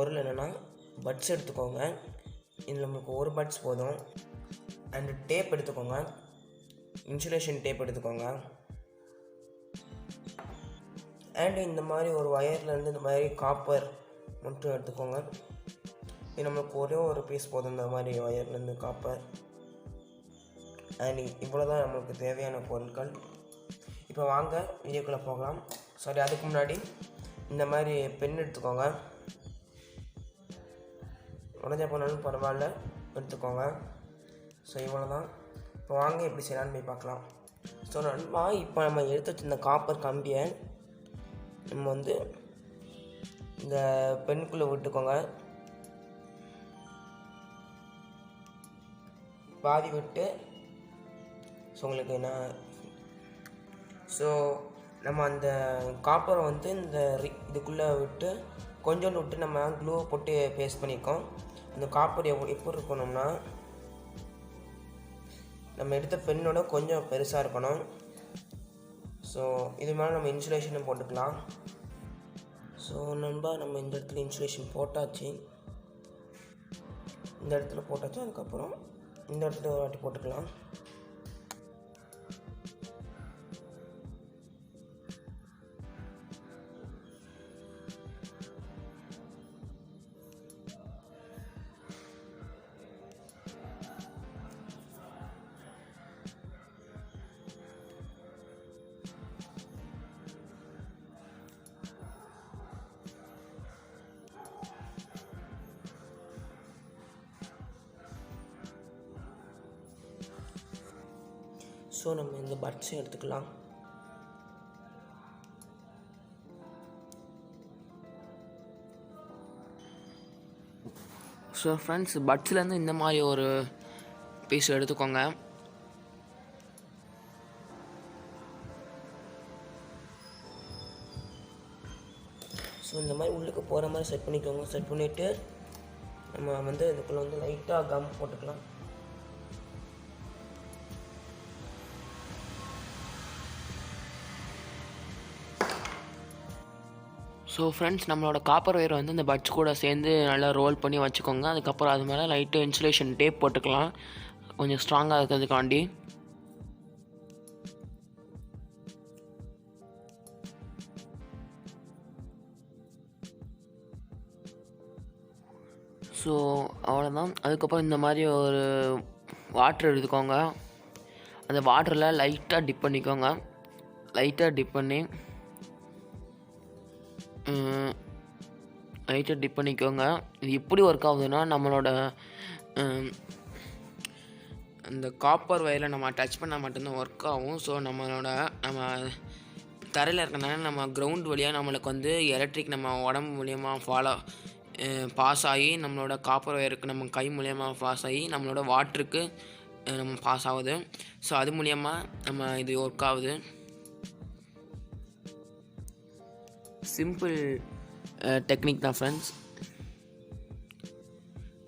பொருள் என்னென்னா பட்ஸ் எடுத்துக்கோங்க. இதில் நமக்கு ஒரு பட்ஸ் போதும். அண்டு டேப் எடுத்துக்கோங்க, இன்சுலேஷன் டேப் எடுத்துக்கோங்க. அண்டு இந்த மாதிரி ஒரு ஒயர்லேருந்து இந்த மாதிரி காப்பர் மட்டும் எடுத்துக்கோங்க. இது நம்மளுக்கு ஒரே ஒரு பீஸ் போதும் இந்த மாதிரி ஒயர்லேருந்து காப்பர். அண்ட் இவ்வளோ தான் நம்மளுக்கு தேவையான பொருட்கள். இப்போ வாங்க வீடியோக்குள்ளே போகலாம். சாரி, அதுக்கு முன்னாடி இந்த மாதிரி பென் எடுத்துக்கோங்க. உடஞ்ச போனாலும் பரவாயில்ல, எடுத்துக்கோங்க. ஸோ இவ்வளோ தான். இப்போ வாங்க எப்படி செய்யலான்னு போய் பார்க்கலாம். ஸோ நண்பா, இப்போ நம்ம எடுத்து வச்சிருந்த காப்பர் கம்பியை நம்ம வந்து இந்த பென்குள்ளே விட்டுக்கோங்க. பாதி விட்டு உங்களுக்கு நம்ம அந்த காப்பரை வந்து இந்த இதுக்குள்ளே விட்டு கொஞ்சோண்டு விட்டு நம்ம க்ளூ போட்டு பேஸ்ட் பண்ணியிருக்கோம். இந்த காப்பர் எப்படி இருக்கணும்னா நம்ம எடுத்த பென்னோட கொஞ்சம் பெருசாக இருக்கணும். ஸோ இது மேலே நம்ம இன்சுலேஷனும் போட்டுக்கலாம். ஸோ நண்பா, நம்ம இந்த இடத்துல இன்சுலேஷன் போட்டாச்சு. இந்த இடத்துல போட்டாச்சு. அதுக்கப்புறம் இந்த இடத்துல ஒரு வாட்டி போட்டுக்கலாம். ஸோ நம்ம இந்த பட்ஸையும் எடுத்துக்கலாம். ஸோ ஃப்ரெண்ட்ஸ், பட்ஸ்லேருந்து இந்த மாதிரி ஒரு பீஸ் எடுத்துக்கோங்க. ஸோ இந்த மாதிரி உள்ளுக்கு போகிற மாதிரி செட் பண்ணிக்கோங்க. செட் பண்ணிவிட்டு நம்ம வந்து இதுக்குள்ளே வந்து லைட்டாக கம் போட்டுக்கலாம். ஸோ ஃப்ரெண்ட்ஸ், நம்மளோட காப்பர் ஒயர் வந்து இந்த பட்ஸ் கூட சேர்ந்து நல்லா ரோல் பண்ணி வச்சுக்கோங்க. அதுக்கப்புறம் அது மேலே லைட்டு இன்சுலேஷன் டேப் போட்டுக்கலாம், கொஞ்சம் ஸ்ட்ராங்காக இருக்கிறதுக்காண்டி. ஸோ அவ்வளோதான். அதுக்கப்புறம் இந்த மாதிரி ஒரு வாட்டர் எடுத்துக்கோங்க. அந்த வாட்டரில் லைட்டாக டிப் பண்ணிக்கோங்க. லைட்டாக டிப் பண்ணிக்கோங்க. இது எப்படி ஒர்க் ஆகுதுன்னா, நம்மளோட அந்த காப்பர் வயரில் நம்ம டச் பண்ணால் மட்டும்தான் ஒர்க் ஆகும். ஸோ நம்ம தரையில் இருக்கனால நம்ம கிரவுண்ட் வழியாக நம்மளுக்கு வந்து எலக்ட்ரிக் நம்ம உடம்பு மூலியமாக பாஸ் ஆகி நம்மளோட காப்பர் வயருக்கு நம்ம கை மூலியமாக பாஸ் ஆகி நம்மளோட வாட்டருக்கு நம்ம பாஸ் ஆகுது. ஸோ அது மூலியமாக நம்ம இது ஒர்க் ஆகுது. சிம்பிள் டெக்னிக் தான் ஃப்ரெண்ட்ஸ்.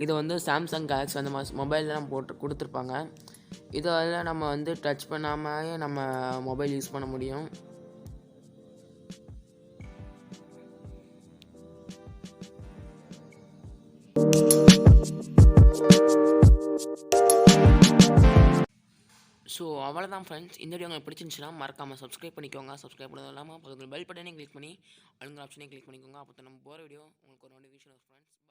இது வந்து சாம்சங் கேலக்ஸி அந்த மாதிரி மொபைல்லாம் போட்டு கொடுத்துருப்பாங்க. இதில் நம்ம வந்து டச் பண்ணாமல் நம்ம மொபைல் யூஸ் பண்ண முடியும். ஸோ அவ்வளோதான் ஃப்ரெண்ட்ஸ். இந்த வீடியோ உங்களுக்கு பிடிச்சிருந்துச்சுன்னா மறக்காமல் சப்ஸ்கிரைப் பண்ணிக்கோங்க. சப்ஸ்கிரைப் பண்ணது இல்லாமல் பக்கத்தில் பெல் பட்டனையும் கிளிக் பண்ணி அழுங்கிற ஆப்ஷனையும் கிளிக் பண்ணிக்கோங்க. அப்போ நம்ம போகிற வீடியோ உங்களுக்கு ஒரு நோட்டிஃபிகேஷன் வரும் ஃப்ரெண்ட்ஸ்.